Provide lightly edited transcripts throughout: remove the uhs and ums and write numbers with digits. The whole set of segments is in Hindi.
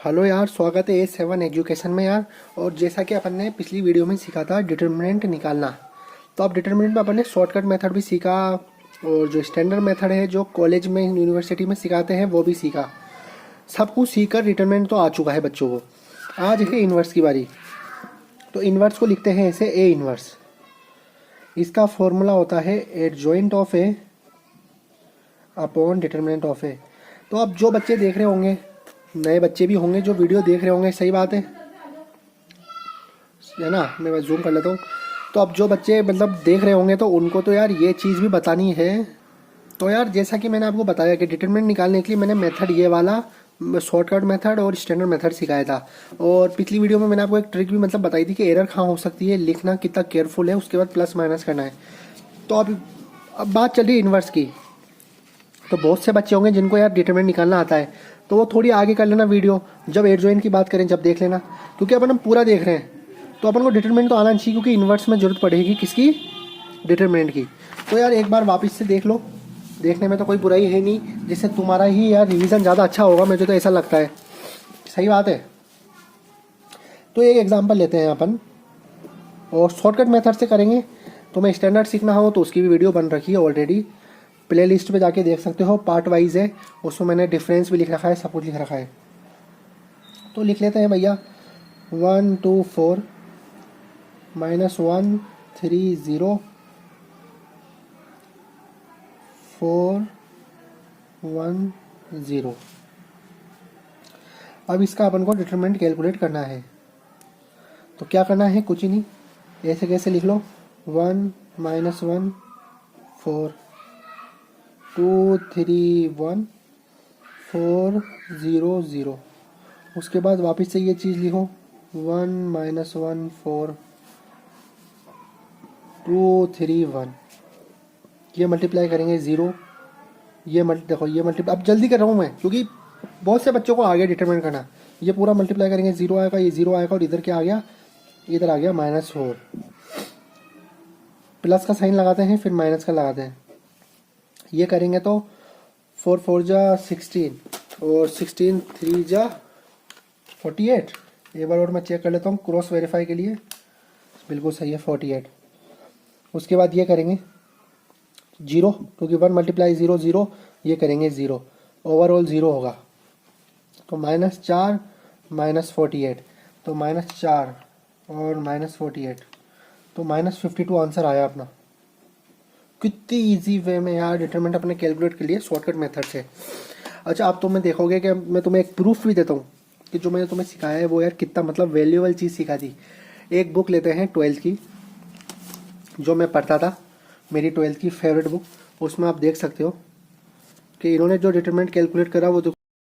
हेलो यार, स्वागत है A7 एजुकेशन में यार। और जैसा कि अपन ने पिछली वीडियो में सीखा था डिटर्मिनेंट निकालना, तो अब डिटर्मिनेंट में अपन ने शॉर्टकट मेथड भी सीखा और जो स्टैंडर्ड मेथड है जो कॉलेज में यूनिवर्सिटी में सिखाते हैं वो भी सीखा। सब कुछ सीख कर डिटर्मिनेंट तो आ चुका है बच्चों को। आज है इन्वर्स की बारी। तो इन्वर्स को लिखते हैं ऐसे ए इन्वर्स। इसका फॉर्मूला होता है adjoint of A upon determinant of A. तो अब जो बच्चे देख रहे होंगे, नए बच्चे भी होंगे जो वीडियो देख रहे होंगे, सही बात है ना। मैं बस जूम कर लेता हूँ। तो अब जो बच्चे मतलब देख रहे होंगे तो उनको तो यार ये चीज़ भी बतानी है। तो यार जैसा कि मैंने आपको बताया कि डिटरमिनेंट निकालने के लिए मैंने मेथड ये वाला शॉर्टकट मेथड और स्टैंडर्ड मेथड सिखाया था। और पिछली वीडियो में मैंने आपको एक ट्रिक भी मतलब बताई थी कि एरर कहाँ हो सकती है, लिखना कितना केयरफुल है, उसके बाद प्लस माइनस करना है। तो अब बात चल रही है इन्वर्स की। तो बहुत से बच्चे होंगे जिनको यार डिटरमिनेंट निकालना आता है, तो वो थोड़ी आगे कर लेना वीडियो, जब एडजॉइंट की बात करें जब देख लेना। क्योंकि अपन हम पूरा देख रहे हैं तो अपन को डिटरमिनेंट तो आना चाहिए, क्योंकि इन्वर्स में जरूरत पड़ेगी किसकी, डिटरमिनेंट की। तो यार एक बार वापस से देख लो, देखने में तो कोई बुराई है नहीं, जिससे तुम्हारा ही यार रिवीजन ज़्यादा अच्छा होगा, मुझे तो ऐसा लगता है। सही बात है। तो एक एग्जाम्पल लेते हैं अपन और शॉर्टकट मेथड से करेंगे। तुम्हें स्टैंडर्ड सीखना हो तो उसकी भी वीडियो बन रखी है ऑलरेडी, प्ले लिस्ट पे जाके देख सकते हो, पार्ट वाइज है। उसमें मैंने डिफरेंस भी लिख रखा है, सब कुछ लिख रखा है। तो लिख लेते हैं भैया 1 2 4 -1 3 0 4 1 0। अब इसका अपन को डिटरमिनेंट कैलकुलेट करना है। तो क्या करना है, कुछ ही नहीं, ऐसे कैसे लिख लो 1 -1 4 2 3 1 4 0 0। उसके बाद वापस से ये चीज़ लिखो 1 -1 4 2 3 1। ये मल्टीप्लाई करेंगे 0, ये देखो ये मल्टीप्लाई, अब जल्दी कर रहा हूँ मैं क्योंकि बहुत से बच्चों को आ गया डिटरमिनेंट करना। ये पूरा मल्टीप्लाई करेंगे, 0 आएगा, ये 0 आएगा, और इधर क्या आ गया, इधर आ गया -4। प्लस का साइन लगाते हैं, फिर माइनस का लगाते हैं। ये करेंगे तो 4 4 जा 16 और 16 3 जा 48। एक बार और मैं चेक कर लेता हूँ क्रॉस वेरीफाई के लिए, बिल्कुल सही है 48। उसके बाद ये करेंगे 0, क्योंकि 1 × 0 0, ये करेंगे 0, ओवरऑल 0 होगा। तो -4 -48, तो -4 और -48, तो -52 आंसर आया अपना। कितनी इजी वे में यार डिटरमिनेंट अपने कैलकुलेट के लिए शॉर्टकट मेथड से। अच्छा, अब तुम्हें देखोगे कि मैं तुम्हें एक प्रूफ भी देता हूँ कि जो मैंने तुम्हें सिखाया है वो यार कितना मतलब वैल्यूएबल चीज़ सिखा दी। एक बुक लेते हैं 12th की, जो मैं पढ़ता था, मेरी 12th की फेवरेट बुक। उसमें आप देख सकते हो कि इन्होंने जो डिटरमिनेंट कैलकुलेट करा वो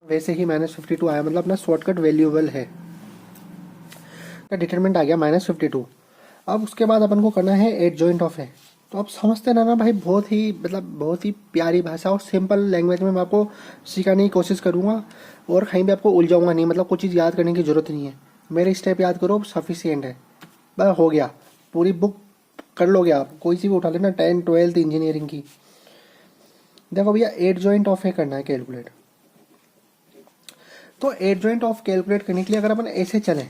वैसे ही -52 आया, मतलब अपना शॉर्टकट वैल्यूएबल है। डिटरमिनेंट आ गया -52। अब उसके बाद अपन को करना है एडजॉइंट ऑफ ए। तो आप समझते ना भाई, बहुत ही मतलब बहुत ही प्यारी भाषा और सिंपल लैंग्वेज में मैं आपको सिखाने की कोशिश करूँगा, और कहीं भी आपको उलझाऊंगा नहीं, मतलब कुछ चीज़ याद करने की ज़रूरत नहीं है। मेरे स्टेप याद करो, सफिशियंट है, बस हो गया। पूरी बुक कर लोगे आप, कोई सी भी उठा लेना, 10 12th इंजीनियरिंग की। देखो भैया, एडजॉइंट ऑफ ए करना है कैलकुलेट। तो एडजॉइंट ऑफ कैलकुलेट करने के लिए अगर अपन ऐसे चलें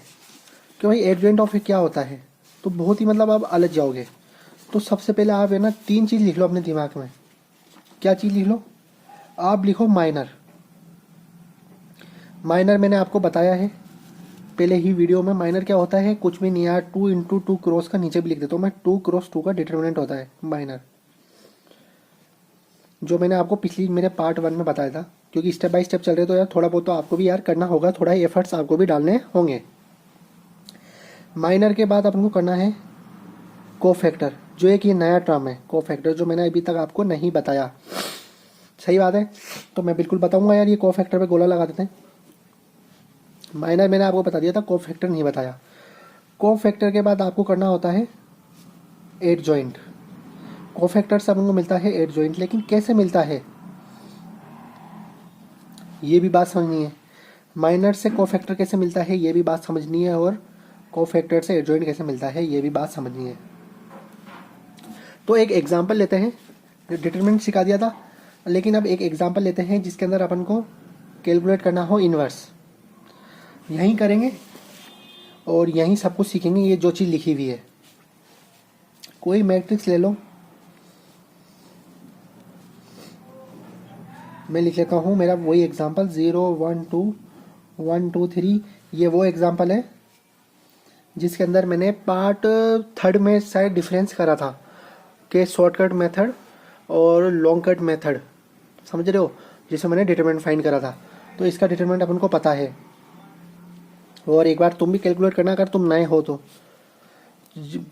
कि भाई एडजॉइंट ऑफ ए क्या होता है, तो बहुत ही मतलब आप अलझ जाओगे। तो सबसे पहले आप है ना 3 चीज़ लिख लो अपने दिमाग में। क्या चीज़ लिख लो, आप लिखो माइनर। माइनर मैंने आपको बताया है पहले ही वीडियो में, माइनर क्या होता है, कुछ भी नहीं यार, 2 × 2 क्रॉस का नीचे भी लिख देता हूँ मैं, 2 × 2 का डिटरमिनेंट होता है माइनर, जो मैंने आपको पिछली मेरे पार्ट 1 में बताया था। क्योंकि स्टेप बाय स्टेप चल रहे तो यार थोड़ा बहुत तो आपको भी यार करना होगा, थोड़ा ही एफर्ट्स आपको भी डालने होंगे। माइनर के बाद अपन को करना है कोफैक्टर, जो एक ये नया टर्म है कोफैक्टर, जो मैंने अभी तक आपको नहीं बताया। सही बात है, तो मैं बिल्कुल बताऊंगा यार, ये कोफैक्टर पे गोला लगा देते हैं। माइनर मैंने आपको बता दिया था, कोफैक्टर नहीं बताया। कोफैक्टर के बाद आपको करना होता है एडजॉइंट। कोफैक्टर से अपन को मिलता है एडजॉइंट, लेकिन कैसे मिलता है ये भी बात समझनी है। माइनर से कोफैक्टर कैसे मिलता है ये भी बात समझनी है, और कोफैक्टर से एडजॉइंट कैसे मिलता है ये भी बात समझनी है। तो एक एग्जांपल लेते हैं, डिटरमिनेंट सिखा दिया था, लेकिन अब एक एग्जांपल लेते हैं जिसके अंदर अपन को कैलकुलेट करना हो इन्वर्स। यहीं करेंगे और यहीं सब कुछ सीखेंगे। ये जो चीज़ लिखी हुई है, कोई मैट्रिक्स ले लो, मैं लिख लेता हूँ मेरा वही एग्जांपल 0 1 2 1 2 3। ये वो एग्जांपल है जिसके अंदर मैंने पार्ट थर्ड में शायद डिफरेंस करा था कि शॉर्टकट मेथड और लॉन्ग कट मेथड, समझ रहे हो, जिसे मैंने डिटरमिनेंट फाइंड करा था। तो इसका डिटरमिनेंट अपन को पता है। और एक बार तुम भी कैलकुलेट करना अगर तुम नए हो तो,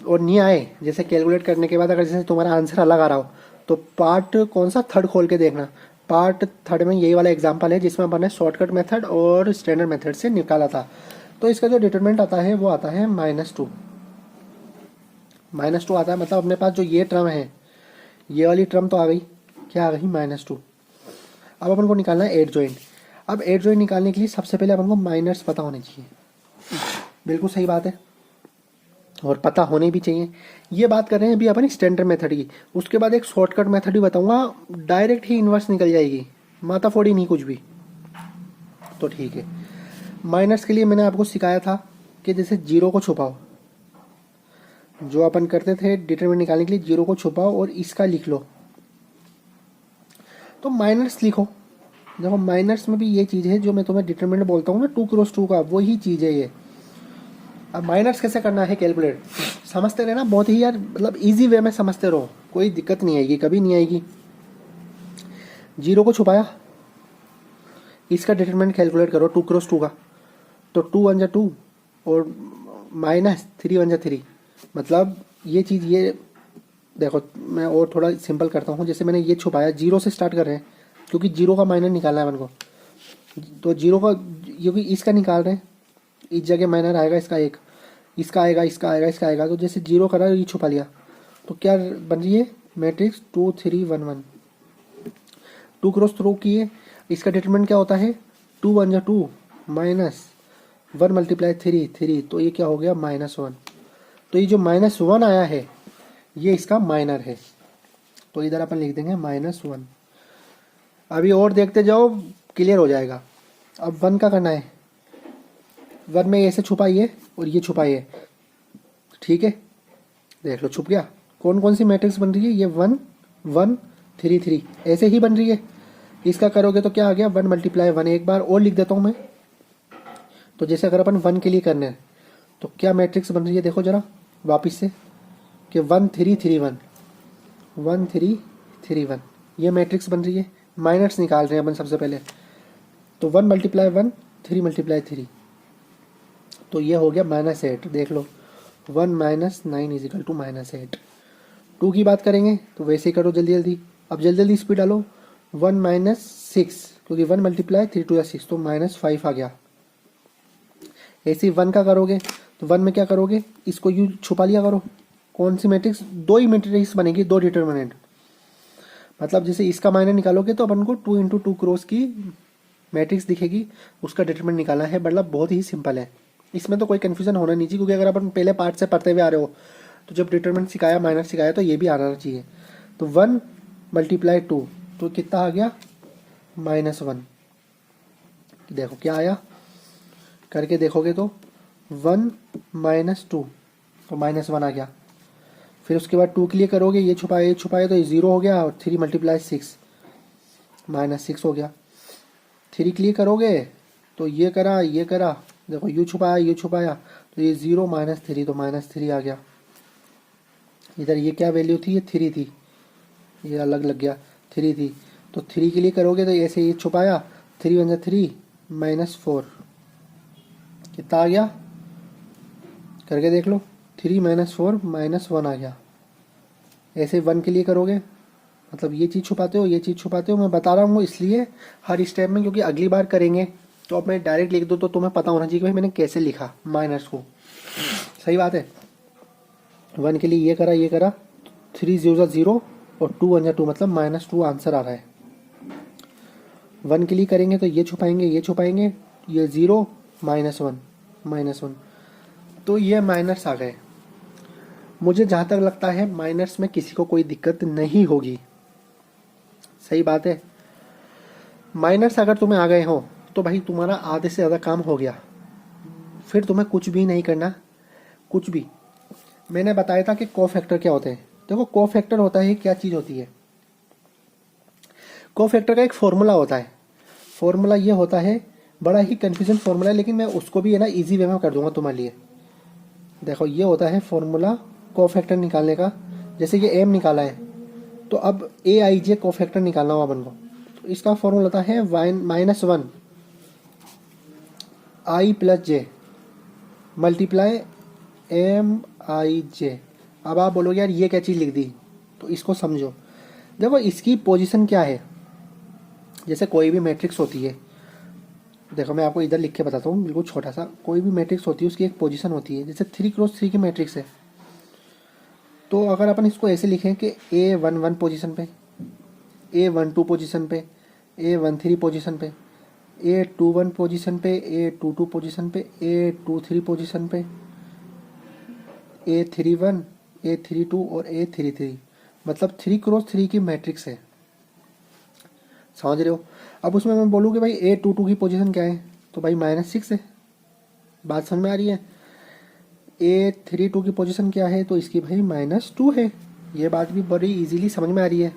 और नहीं आए, जैसे कैलकुलेट करने के बाद अगर जैसे तुम्हारा आंसर अलग आ रहा हो तो पार्ट कौन सा थर्ड खोल के देखना। पार्ट थर्ड में यही वाला एग्जांपल है जिसमें अपन ने शॉर्टकट मेथड और स्टैंडर्ड मेथड से निकाला था। तो इसका जो डिटरमिनेंट आता है वो आता है -2। -2 आता है, मतलब अपने पास जो ये टर्म है, ये वाली टर्म तो आ गई, क्या आ गई, -2। अब अपन को निकालना है एड जॉइंट। अब एड जॉइंट निकालने के लिए सबसे पहले अपन को माइनर्स पता होने चाहिए। बिल्कुल सही बात है, और पता होने भी चाहिए। ये बात कर रहे हैं अभी अपन स्टैंडर्ड मेथड की। उसके बाद एक शॉर्टकट मेथड भी बताऊंगा, डायरेक्ट ही इन्वर्स निकल जाएगी, माता फोड़ी नहीं कुछ भी। तो ठीक है, माइनस के लिए मैंने आपको सिखाया था कि जैसे जीरो को छुपाओ, जो अपन करते थे डिटरमिनेंट निकालने के लिए, जीरो को छुपाओ और इसका लिख लो। तो माइनस लिखो। देखो माइनस में भी ये चीज़ है जो मैं तुम्हें डिटरमिनेंट बोलता हूँ ना, 2 क्रॉस 2 का, वही चीज़ है ये। अब माइनस कैसे करना है कैलकुलेट, समझते रहना, बहुत ही यार मतलब इजी वे में समझते रहो, कोई दिक्कत नहीं आएगी, कभी नहीं आएगी। जीरो को छुपाया, इसका डिटरमिनेंट कैलकुलेट करो 2 क्रॉस 2 का। तो 2 1 जा 2 और -3 1 जा 3, मतलब ये चीज़, ये देखो मैं और थोड़ा सिंपल करता हूँ। जैसे मैंने ये छुपाया, जीरो से स्टार्ट कर रहे हैं क्योंकि जीरो का माइनर निकालना है अपन को। तो जीरो का, क्योंकि इसका निकाल रहे हैं, इस जगह माइनर आएगा इसका एक, इसका आएगा, इसका आएगा, इसका आएगा। तो जैसे जीरो करा, ये छुपा लिया, तो क्या बन रही है मैट्रिक्स 2 3 1 1। 2 क्रॉस 3 की है, इसका डिटरमिनेंट क्या होता है, 2 1 जा 2 -1 × 3 3, तो ये क्या हो गया -1। तो ये जो -1 आया है ये इसका माइनर है, तो इधर अपन लिख देंगे -1। अभी और देखते जाओ, क्लियर हो जाएगा। अब 1 का करना है, 1 में ऐसे छुपाइए और ये छुपाइए, ठीक है, देख लो छुप गया। कौन कौन सी मैट्रिक्स बन रही है, ये 1 1 3 3 ऐसे ही बन रही है। इसका करोगे तो क्या आ गया, 1 × 1। एक बार और लिख देता हूँ मैं। तो जैसे अगर अपन 1 के लिए करना है तो क्या मैट्रिक्स बन रही है, देखो जरा वापिस से, कि 1 3 3 1 1 3 3 1, ये मैट्रिक्स बन रही है। माइनस निकाल रहे हैं अपन सबसे पहले, तो 1 × 1 3 × 3, तो ये हो गया -8। देख लो 1 - 9 = -8। 2 की बात करेंगे तो वैसे ही करो जल्दी जल्दी। अब जल्दी जल्दी स्पीड डालो, 1 - 6, क्योंकि 1 × 3 2 6, तो -5 आ गया। ऐसे ही 1 का करोगे तो 1 में क्या करोगे, इसको यू छुपा लिया करो। कौन सी मैट्रिक्स, 2 ही मैट्रिक्स बनेगी, 2 डिटरमिनेंट। मतलब जैसे इसका माइनर निकालोगे तो अपन को 2 × 2 क्रॉस की मैट्रिक्स दिखेगी, उसका डिटरमिनेंट निकालना है। मतलब बहुत ही सिंपल है, इसमें तो कोई कन्फ्यूजन होना नहीं चाहिए, क्योंकि अगर अपन पहले पार्ट से पढ़ते हुए आ रहे हो तो जब डिटरमिनेंट सिखाया, माइनर सिखाया, तो ये भी आना चाहिए। तो 1 × 2, तो कितना आ गया, -1। देखो क्या आया, करके देखोगे तो 1 - 2, तो -1 आ गया। फिर उसके बाद 2 के लिए करोगे, ये छुपाए तो ये 0 हो गया, और 3 × 6 -6 हो गया। 3 के लिए करोगे तो ये करा, ये करा, देखो यू छुपाया, तो ये 0 -3, तो -3 आ गया। इधर ये क्या वैल्यू थी, ये 3 थी, ये अलग लग गया, 3 थी। तो 3 के लिए करोगे तो ऐसे ये छुपाया, 3 1 जा 3 -4, कितना आ गया, करके देख लो, 3 - 4 -1 आ गया। ऐसे 1 के लिए करोगे, मतलब ये चीज़ छुपाते हो, ये चीज़ छुपाते हो। मैं बता रहा हूँ इसलिए हर स्टेप में, क्योंकि अगली बार करेंगे तो अब मैं डायरेक्ट लिख दूँ तो तुम्हें पता होना चाहिए कि भाई मैंने कैसे लिखा माइनस को। सही बात है। 1 के लिए ये करा 3 0 0 और 2 1 2, मतलब -2 आंसर आ रहा है। 1 के लिए करेंगे तो ये छुपाएंगे, ये 0 -1, तो ये माइनस आ गए। मुझे जहाँ तक लगता है माइनर्स में किसी को कोई दिक्कत नहीं होगी। सही बात है। माइनर्स अगर तुम्हें आ गए हो तो भाई तुम्हारा आधे से ज़्यादा काम हो गया। फिर तुम्हें कुछ भी नहीं करना, कुछ भी। मैंने बताया था कि कोफैक्टर क्या होते हैं। देखो कोफैक्टर होता है, क्या चीज़ होती है। कोफैक्टर का एक फॉर्मूला होता है। फॉर्मूला ये होता है, बड़ा ही कन्फ्यूजन फॉर्मूला है, लेकिन मैं उसको भी है ना इजी वे में कर दूंगा तुम्हारे लिए। देखो ये होता है फॉर्मूला कोफैक्टर निकालने का। जैसे ये एम निकाला है, तो अब ए आई जे कोफैक्टर निकालना हो अपन को, तो इसका फॉर्मूला होता है -1 आई प्लस जे मल्टीप्लाई एम आई जे। अब आप बोलोगे यार ये क्या चीज़ लिख दी, तो इसको समझो। देखो इसकी पोजीशन क्या है। जैसे कोई भी मैट्रिक्स होती है, देखो मैं आपको इधर लिख के बताता हूँ, बिल्कुल छोटा सा। कोई भी मैट्रिक्स होती है उसकी एक पोजीशन होती है। जैसे 3x3 की मैट्रिक्स है, तो अगर अपन इसको ऐसे लिखें कि A11 पोजीशन पे, A12 पोजीशन पे, A13 पोजीशन पे, A21 पोजीशन पे, A22 पोजीशन पे, A23 पोजीशन पे, A31, A32 और A33, मतलब 3x3 की मैट्रिक्स है। समझ रहे हो। अब उसमें मैं बोलूँ कि भाई A22 की पोजीशन क्या है, तो भाई -6 है। बात समझ में आ रही है। A32 की पोजीशन क्या है, तो इसकी भाई -2 है। ये बात भी बड़ी इजीली समझ में आ रही है।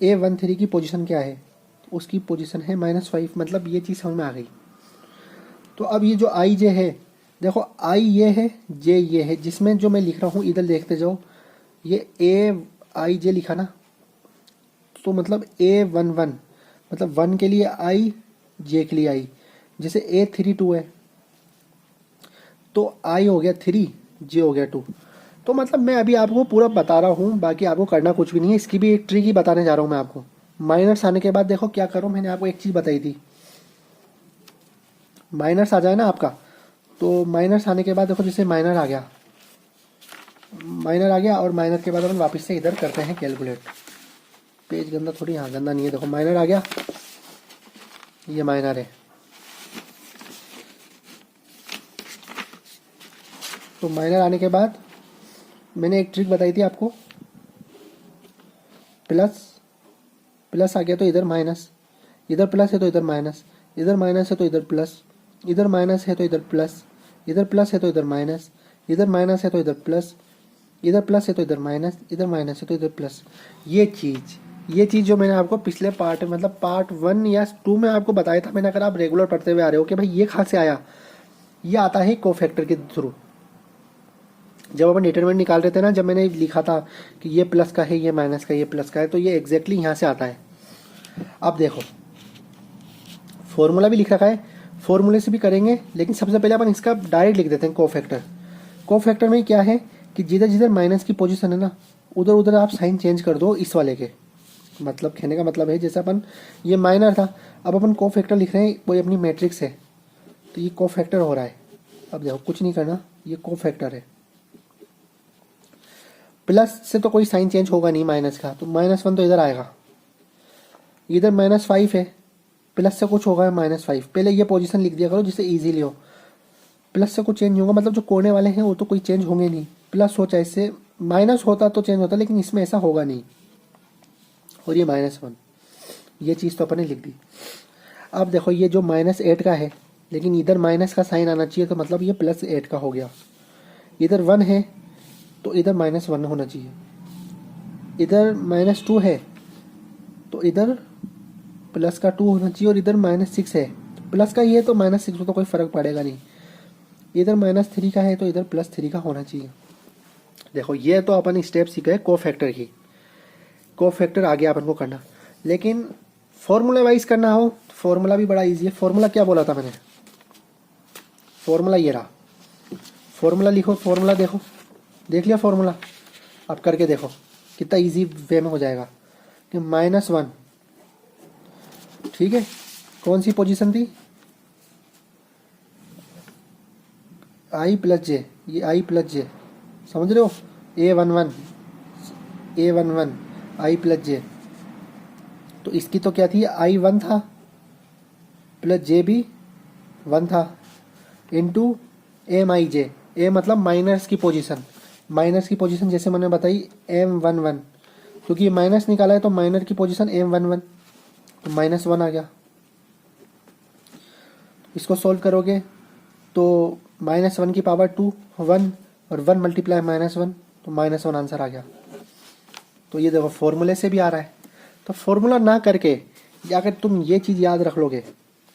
A13 की पोजीशन क्या है, तो उसकी पोजीशन है -5, मतलब ये चीज़ समझ में आ गई। तो अब ये जो आई जे है, देखो आई ये है, जे ये है, जिसमें जो मैं लिख रहा हूँ इधर देखते जाओ, ये ए आई जे लिखा ना, तो मतलब A11 मतलब 1 के लिए आई, जे के लिए आई। जैसे A32 है, तो आई हो गया 3, जे हो गया 2। तो मतलब मैं अभी आपको पूरा बता रहा हूँ, बाकी आपको करना कुछ भी नहीं है। इसकी भी एक ट्रिक ही बताने जा रहा हूँ मैं आपको। माइनर्स आने के बाद देखो क्या करो, मैंने आपको एक चीज़ बताई थी। माइनर्स आ जाए ना आपका, तो माइनर्स आने के बाद देखो जैसे माइनर आ गया, माइनर आ गया, और माइनर के बाद अपन वापस से इधर करते हैं कैलकुलेट। पेज गंदा थोड़ी, हाँ गंदा नहीं है। देखो माइनर आ गया, ये माइनर है। तो माइनर आने के बाद मैंने एक ट्रिक बताई थी आपको, प्लस प्लस आ गया तो इधर माइनस, इधर प्लस है तो इधर माइनस, इधर माइनस है तो इधर प्लस, इधर माइनस है तो इधर प्लस, इधर प्लस है तो इधर माइनस, इधर माइनस है तो इधर प्लस, इधर प्लस है तो इधर माइनस, इधर माइनस है तो इधर प्लस। ये चीज़ जो मैंने आपको पिछले पार्ट मतलब पार्ट 1 या 2 में आपको बताया था मैंने, अगर आप रेगुलर पढ़ते हुए आ रहे हो कि भाई ये कहाँ से आया, ये आता है कोफैक्टर के थ्रू। जब अपन डिटरमिनेंट निकाल रहे थे ना, जब मैंने लिखा था कि ये प्लस का है, ये माइनस का, ये प्लस का है, तो ये एग्जैक्टली यहाँ से आता है। अब देखो फॉर्मूला भी लिख रखा है, फॉर्मूले से भी करेंगे, लेकिन सबसे पहले अपन इसका डायरेक्ट लिख देते हैं कोफैक्टर। कोफैक्टर में क्या है कि जिधर जिधर माइनस की पोजीशन है ना, उधर उधर आप साइन चेंज कर दो इस वाले के। मतलब कहने का मतलब है, जैसे अपन ये माइनर था, अब अपन कोफैक्टर लिख रहे हैं, कोई अपनी मैट्रिक्स है, तो ये कोफैक्टर हो रहा है। अब देखो कुछ नहीं करना, ये कोफैक्टर है। प्लस से तो कोई साइन चेंज होगा नहीं माइनस का, तो -1 तो इधर आएगा। इधर -5 है, प्लस से कुछ होगा -5। पहले ये पोजीशन लिख दिया करो जिससे इजीली हो। प्लस से कुछ चेंज नहीं होगा, मतलब जो कोने वाले हैं वो तो कोई चेंज होंगे नहीं। प्लस हो चाहे इससे माइनस होता तो चेंज होता, लेकिन इसमें ऐसा होगा नहीं। और ये -1, ये चीज़ तो अपने लिख दी। अब देखो ये जो -8 का है, लेकिन इधर माइनस का साइन आना चाहिए, तो मतलब ये +8 का हो गया। इधर 1 है तो इधर -1 होना चाहिए। इधर -2 है तो इधर प्लस का 2 होना चाहिए, और इधर -6 है तो प्लस का ही है, तो -6 में तो कोई फ़र्क पड़ेगा नहीं। इधर -3 का है तो इधर +3 का होना चाहिए। देखो ये तो अपन स्टेप सीख गए कोफैक्टर की। कोफैक्टर आगे अपन को करना, लेकिन फॉर्मूला वाइज करना हो तो फॉर्मूला भी बड़ा इजी है। फॉर्मूला क्या बोला था मैंने, फॉर्मूला ये रहा। फॉर्मूला लिखो, फॉर्मूला देखो, देख लिया फॉर्मूला, अब करके देखो कितना इजी वे में हो जाएगा। कि -1, ठीक है, कौन सी पोजीशन थी, आई प्लस जे, ये आई प्लस जे, समझ रहे हो। A11 आई प्लस जे, तो इसकी तो क्या थी, I1 था प्लस जे भी 1 था, इंटू एम आई जे। ए मतलब माइनस की पोजीशन, माइनस की पोजीशन जैसे मैंने बताई M11, क्योंकि ये माइनस निकाला है तो माइनर की पोजीशन M11, तो -1 आ गया। इसको सॉल्व करोगे तो -1 की पावर 2 1, और 1 मल्टीप्लाई -1, तो -1 आंसर आ गया। तो ये देखो फॉर्मूले से भी आ रहा है। तो फॉर्मूला ना करके अगर तुम ये चीज़ याद रख लोगे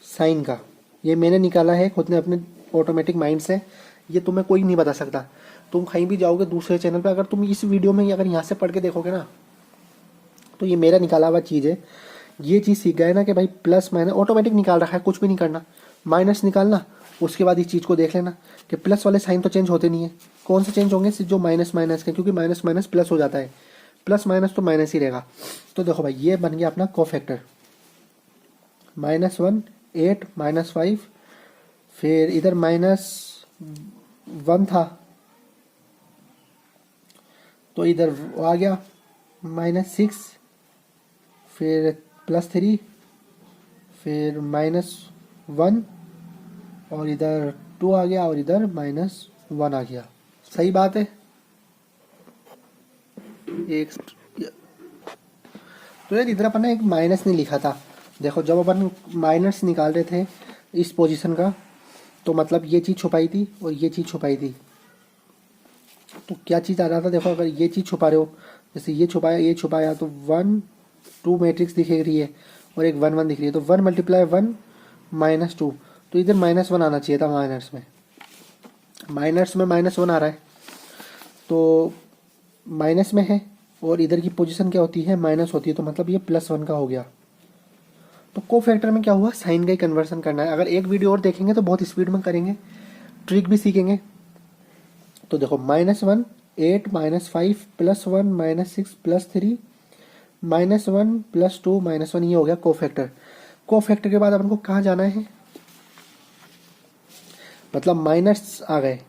साइन का, ये मैंने निकाला है खुद ने अपने ऑटोमेटिक माइंड से, ये तुम्हें कोई नहीं बता सकता। तुम कहीं भी जाओगे दूसरे चैनल पे, अगर तुम इस वीडियो में अगर यहाँ से पढ़ के देखोगे ना, तो ये मेरा निकाला हुआ चीज़ है। ये चीज़ सीख गए ना कि भाई प्लस माइनस ऑटोमेटिक निकाल रखा है, कुछ भी नहीं करना, माइनस निकालना, उसके बाद इस चीज़ को देख लेना कि प्लस वाले साइन तो चेंज होते नहीं है। कौन से चेंज होंगे? सिर्फ जो माइनस माइनस के, क्योंकि माइनस माइनस प्लस हो जाता है, प्लस माइनस तो माइनस ही रहेगा। तो देखो भाई ये बन गया अपना कोफैक्टर, -1 8 -5, फिर इधर -1 था तो इधर आ गया -6, फिर +3, फिर -1, और इधर 2 आ गया, और इधर -1 आ गया। सही बात है। एक तो यार इधर अपन ने एक माइनस नहीं लिखा था। देखो जब अपन माइनस निकाल रहे थे इस पोजीशन का, तो मतलब ये चीज़ छुपाई थी और ये चीज़ छुपाई थी। तो क्या चीज़ आ रहा था? देखो अगर ये चीज़ छुपा रहे हो, जैसे ये छुपाया ये छुपाया, तो 1 2 मैट्रिक्स दिख रही है और एक 1 1 दिख रही है। तो 1 मल्टीप्लाई 1 -2, तो इधर -1 आना चाहिए था। माइनस में -1 आ रहा है, तो माइनस में है, और इधर की पोजीशन क्या होती है? माइनस होती है, तो मतलब ये +1 का हो गया। तो कोफैक्टर में क्या हुआ? साइन का ही कन्वर्सन करना है। अगर एक वीडियो और देखेंगे तो बहुत स्पीड में करेंगे, ट्रिक भी सीखेंगे। तो देखो -1 8 -5 +1 -6 +3 -1 +2 -1, ये हो गया कोफैक्टर। कोफैक्टर के बाद अपन को कहाँ जाना है? मतलब माइनस आ गए,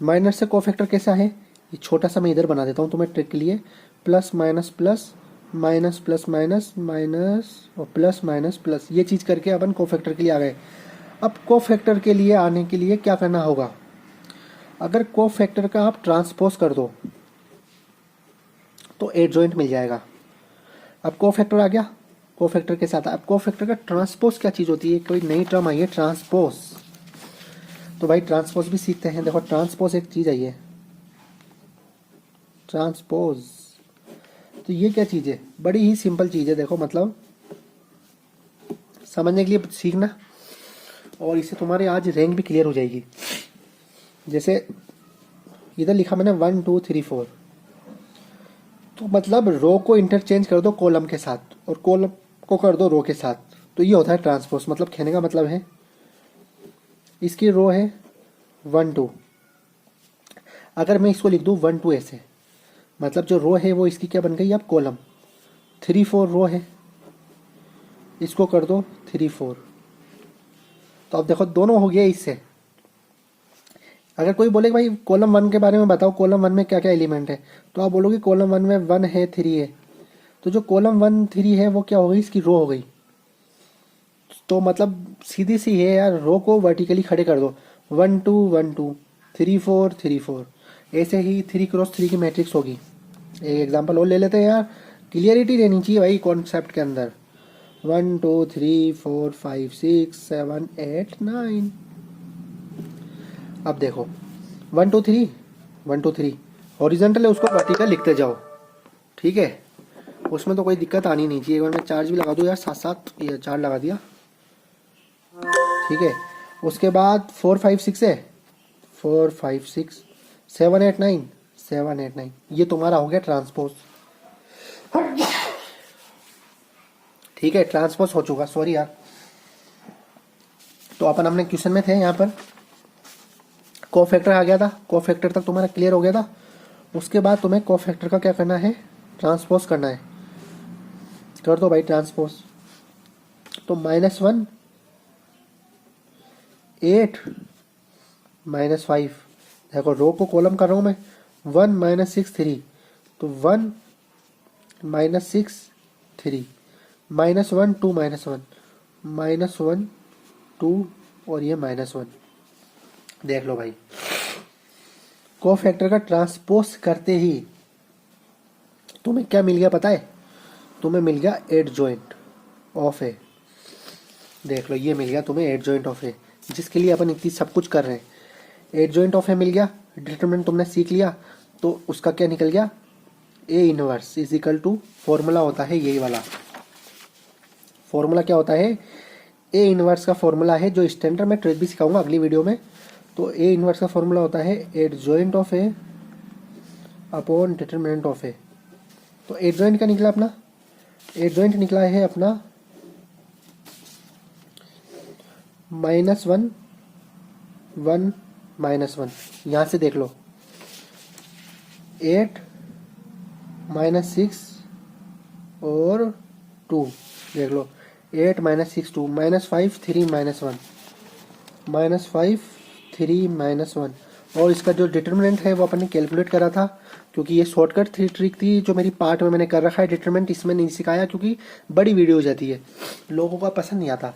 माइनस से कोफैक्टर कैसा है? ये छोटा सा मैं इधर बना देता हूँ तुम्हें ट्रिक के लिए, plus minus plus minus plus minus minus और प्लस माइनस प्लस, ये चीज़ करके अपन कोफैक्टर के लिए आ गए। अब कोफैक्टर के लिए आने के लिए क्या करना होगा? अगर कोफैक्टर का आप ट्रांसपोज कर दो तो एडजॉइंट मिल जाएगा। अब कोफैक्टर आ गया, कोफैक्टर के साथ अब कोफैक्टर का ट्रांसपोज क्या चीज़ होती है? कोई नई टर्म आई है ट्रांसपोज। तो भाई ट्रांसपोज भी सीखते हैं। देखो ट्रांसपोज एक चीज़ आई है, ट्रांसपोज। तो ये क्या चीज़ है? बड़ी ही सिंपल चीज़ है। देखो मतलब समझने के लिए सीखना, और इससे तुम्हारे आज रैंक भी क्लियर हो जाएगी। जैसे इधर लिखा मैंने 1 2 3 4, तो मतलब रो को इंटरचेंज कर दो कॉलम के साथ, और कॉलम को कर दो रो के साथ, तो ये होता है ट्रांसपोज। मतलब कहने का मतलब है इसकी रो है 1 2, अगर मैं इसको लिख दूँ 1 2 ऐसे, मतलब जो रो है वो इसकी क्या बन गई? अब कॉलम। 3 4 रो है, इसको कर दो 3 4, तो अब देखो दोनों हो गया इससे। अगर कोई बोले भाई कॉलम 1 के बारे में बताओ, कॉलम 1 में क्या क्या एलिमेंट है, तो आप बोलोगे कॉलम 1 में 1 है 3 है, तो जो कॉलम 1 3 है वो क्या हो गई? इसकी रो हो गई। तो मतलब सीधी सी है यार, रो को वर्टिकली खड़े कर दो, 1 2 1 2 3 4 3 4, ऐसे ही 3 क्रॉस 3 की मैट्रिक्स होगी। एक एग्जांपल और ले लेते हैं यार, क्लियरिटी रहनी चाहिए भाई कॉन्सेप्ट के अंदर। 1 2 3 4 5 6 7 8 9, अब देखो 1 2 3 1 2 3 हॉरिजॉन्टल है, उसको वर्टिकल लिखते जाओ, ठीक है? उसमें तो कोई दिक्कत आनी नहीं चाहिए। एक बार मैं चार्ज भी लगा दूँ यार, साथ साथ ये चार्ज लगा दिया, ठीक है? उसके बाद 4 5 6 है, 4 5 6 7 8 9 7 8 9, ये तुम्हारा हो गया ट्रांसपोज। ठीक है, ट्रांसपोज हो चुका, सॉरी यार। तो अपन अपने क्वेश्चन में थे, यहाँ पर कोफैक्टर आ गया था, कोफैक्टर तक तुम्हारा क्लियर हो गया था। उसके बाद तुम्हें कोफैक्टर का क्या करना है? ट्रांसपोज करना है। कर दो भाई ट्रांसपोज। तो -1 8 -5, देखो रो को कॉलम कर रहा हूँ मैं, 1 -6 3, तो 1 -6 3 -1 2 -1 -1 2, और ये -1। देख लो भाई, कोफैक्टर का ट्रांसपोज करते ही तुम्हें क्या मिल गया पता है? तुम्हें मिल गया एडजॉइंट ऑफ ए। देख लो ये मिल गया तुम्हें एडजॉइंट ऑफ ए, जिसके लिए अपन इतनी सब कुछ कर रहे हैं। एडजॉइंट ऑफ ए मिल गया, डिटरमिनेंट तुमने सीख लिया, तो उसका क्या निकल गया, A inverse is equal to, formula होता है यही वाला, फॉर्मूला क्या होता है, ए इनवर्स का फॉर्मूला है, जो स्टैंडर्ड में ट्रिक भी सिखाऊंगा अगली वीडियो में। तो ए इनवर्स का फॉर्मूला होता है adjoint of A upon determinant of A. तो एडजॉइंट का निकला अपना, एडजॉइंट निकला है अपना -1 1 -1। यहाँ से देख लो 8 -6 और 2, देख लो 8 -6 2 -5 3 -1 -5 3 -1। और इसका जो डिटरमिनेंट है वो अपन ने कैलकुलेट करा था, क्योंकि ये शॉर्टकट थी, ट्रिक थी जो मेरी पार्ट में मैंने कर रखा है। डिटरमिनेंट इसमें नहीं सिखाया क्योंकि बड़ी वीडियो हो जाती है, लोगों का पसंद नहीं आता।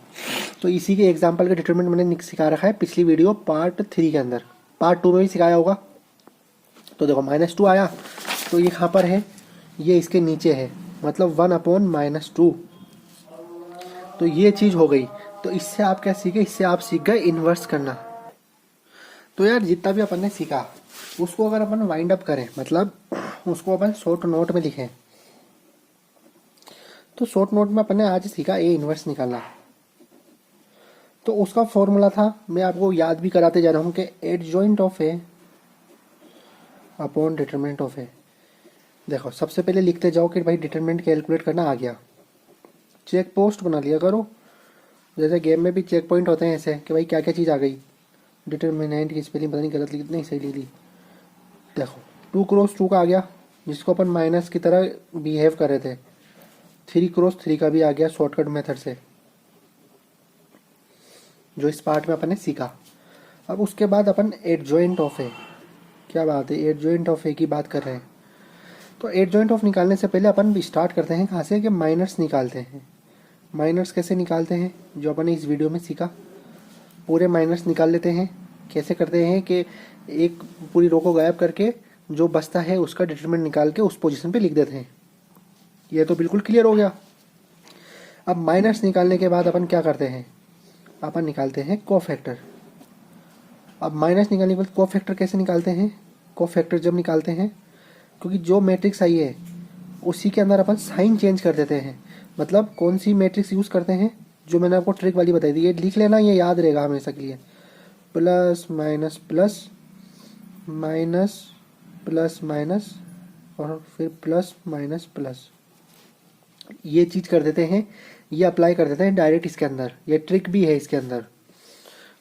तो इसी के एग्जांपल का डिटरमिनेंट मैंने सिखा रखा है पिछली वीडियो पार्ट 3 के अंदर, पार्ट 2 में भी सिखाया होगा। तो देखो -2 आया, तो ये कहाँ पर है, ये इसके नीचे है, मतलब 1/-2। तो ये चीज़ हो गई। तो इससे आप क्या सीखे, इससे आप सीख गए इन्वर्स करना। तो यार जितना भी अपन ने सीखा उसको अगर अपन वाइंड अप करें, मतलब उसको अपन शॉर्ट नोट में लिखें, तो शॉर्ट नोट में अपन ने आज सीखा ए इन्वर्स निकालना। तो उसका फॉर्मूला था, मैं आपको याद भी कराते जा रहा हूँ कि adjoint of A upon determinant of A. देखो सबसे पहले लिखते जाओ कि भाई डिटरमिनेंट कैलकुलेट करना आ गया, चेक पोस्ट बना लिया करो, जैसे गेम में भी चेक पॉइंट होते हैं ऐसे कि भाई क्या क्या चीज़ आ गई। डिटरमिनेंट की स्पेलिंग पता नहीं गलत लिखी, नहीं सही लिख ली। देखो 2x2 का आ गया, जिसको अपन माइनस की तरह बिहेव कर रहे थे। 3x3 का भी आ गया शॉर्टकट मेथड से, जो इस पार्ट में अपन ने सीखा। अब उसके बाद अपन एडजॉइंट ऑफ ए, क्या बात है, एडजॉइंट ऑफ ए की बात कर रहे हैं। तो एडजॉइंट ऑफ निकालने से पहले अपन स्टार्ट करते हैं कहाँ से, कि माइनर्स निकालते हैं। माइनर्स कैसे निकालते हैं, जो अपन ने इस वीडियो में सीखा, पूरे माइनर्स निकाल लेते हैं। कैसे करते हैं कि एक पूरी रो को गायब करके जो बचता है उसका डिटरमिनेंट निकाल के उस पोजीशन पे लिख देते हैं। ये तो बिल्कुल क्लियर हो गया। अब माइनर्स निकालने के बाद अपन क्या करते हैं, अपन निकालते हैं कोफैक्टर। अब माइनस निकालने के बाद कोफैक्टर कैसे निकालते हैं, कोफैक्टर जब निकालते हैं, क्योंकि जो मैट्रिक्स आई है उसी के अंदर अपन साइन चेंज कर देते हैं। मतलब कौन सी मैट्रिक्स यूज़ करते हैं, जो मैंने आपको ट्रिक वाली बताई थी, ये लिख लेना, ये याद रहेगा हमेशा के लिए। Plus minus plus minus plus minus और फिर प्लस माइनस प्लस, ये चीज़ कर देते हैं, ये अप्लाई कर देते हैं डायरेक्ट इसके अंदर। ये ट्रिक भी है इसके अंदर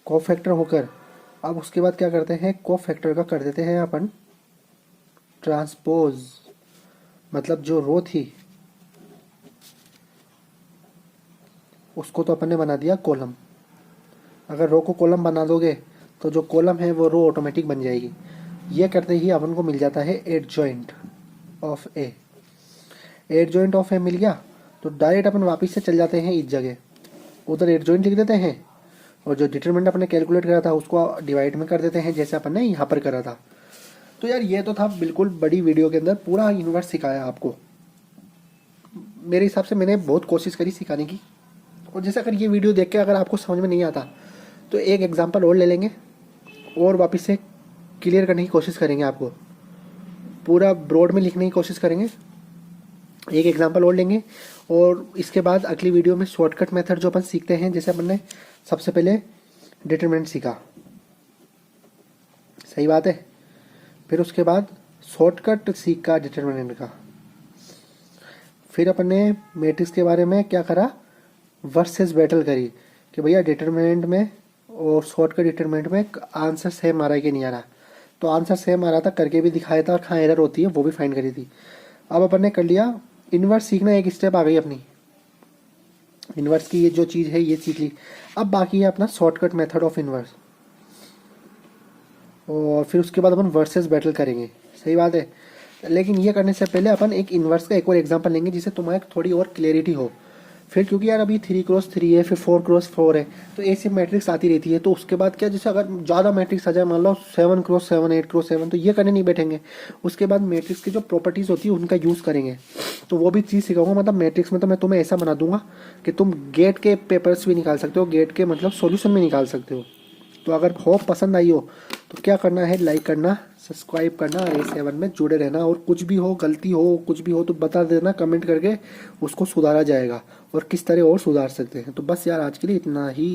कोफैक्टर होकर। अब उसके बाद क्या करते हैं, कोफैक्टर का कर देते हैं अपन ट्रांसपोज, मतलब जो रो थी उसको तो अपन ने बना दिया कॉलम। अगर रो को कॉलम बना दोगे तो जो कॉलम है वो रो ऑटोमेटिक बन जाएगी। ये करते ही अपन को मिल जाता है adjoint of A. Adjoint of A मिल गया तो डायरेक्ट अपन वापस से चल जाते हैं इस जगह, उधर एडजॉइंट लिख देते हैं और जो डिटरमिनेंट अपने कैलकुलेट करा था उसको डिवाइड में कर देते हैं, जैसे अपन ने यहाँ पर करा था। तो यार ये तो था बिल्कुल बड़ी वीडियो के अंदर पूरा यूनिवर्स सिखाया आपको। मेरे हिसाब से मैंने बहुत कोशिश करी सिखाने की। और जैसे अगर ये वीडियो देख के अगर आपको समझ में नहीं आता तो एक एग्जांपल और ले लेंगे और वापस से क्लियर करने की कोशिश करेंगे, आपको पूरा ब्रॉड में लिखने की कोशिश करेंगे। एक एग्जांपल और लेंगे और इसके बाद अगली वीडियो में शॉर्टकट मेथड जो अपन सीखते हैं, जैसे अपन ने सबसे पहले डिटरमिनेंट सीखा, सही बात है, फिर उसके बाद शॉर्टकट सीखा डिटरमिनेंट का, फिर अपन ने मैट्रिक्स के बारे में क्या करा, वर्सेस बैटल करी कि भैया डिटरमिनेंट में और शॉर्टकट डिटरमिनेंट में आंसर सेम आ रहा है कि नहीं आ रहा। तो आंसर सेम आ रहा था, करके भी दिखाया था, कहाँ एरर होती है वो भी फाइंड करी थी। अब अपन ने कर लिया इन्वर्स सीखना, एक स्टेप आ गई अपनी, इन्वर्स की ये जो चीज़ है ये सीख ली। अब बाकी है अपना शॉर्टकट मेथड ऑफ इन्वर्स, और फिर उसके बाद अपन वर्सेस बैटल करेंगे, सही बात है। लेकिन ये करने से पहले अपन एक इन्वर्स का एक और एग्जांपल लेंगे जिससे तुम्हारे थोड़ी और क्लियरिटी हो। फिर क्योंकि यार अभी 3x3 है, फिर 4x4 है, तो ऐसी मैट्रिक्स आती रहती है। तो उसके बाद क्या, जैसे अगर ज़्यादा मैट्रिक्स आ जाए, मान लो 7x7 8x7, तो ये करने नहीं बैठेंगे। उसके बाद मैट्रिक्स की जो प्रॉपर्टीज़ होती है उनका यूज़ करेंगे। तो वो भी चीज़ सिखाऊंगा। मतलब मैट्रिक्स में तो मैं तुम्हें ऐसा बना दूंगा कि तुम गेट के पेपर्स भी निकाल सकते हो, गेट के मतलब सॉल्यूशन भी निकाल सकते हो। तो अगर हो पसंद आई हो तो क्या करना है, लाइक करना, सब्सक्राइब करना और A7 में जुड़े रहना। और कुछ भी हो, गलती हो, कुछ भी हो तो बता देना कमेंट करके, उसको सुधारा जाएगा और किस तरह और सुधार सकते हैं। तो बस यार आज के लिए इतना ही।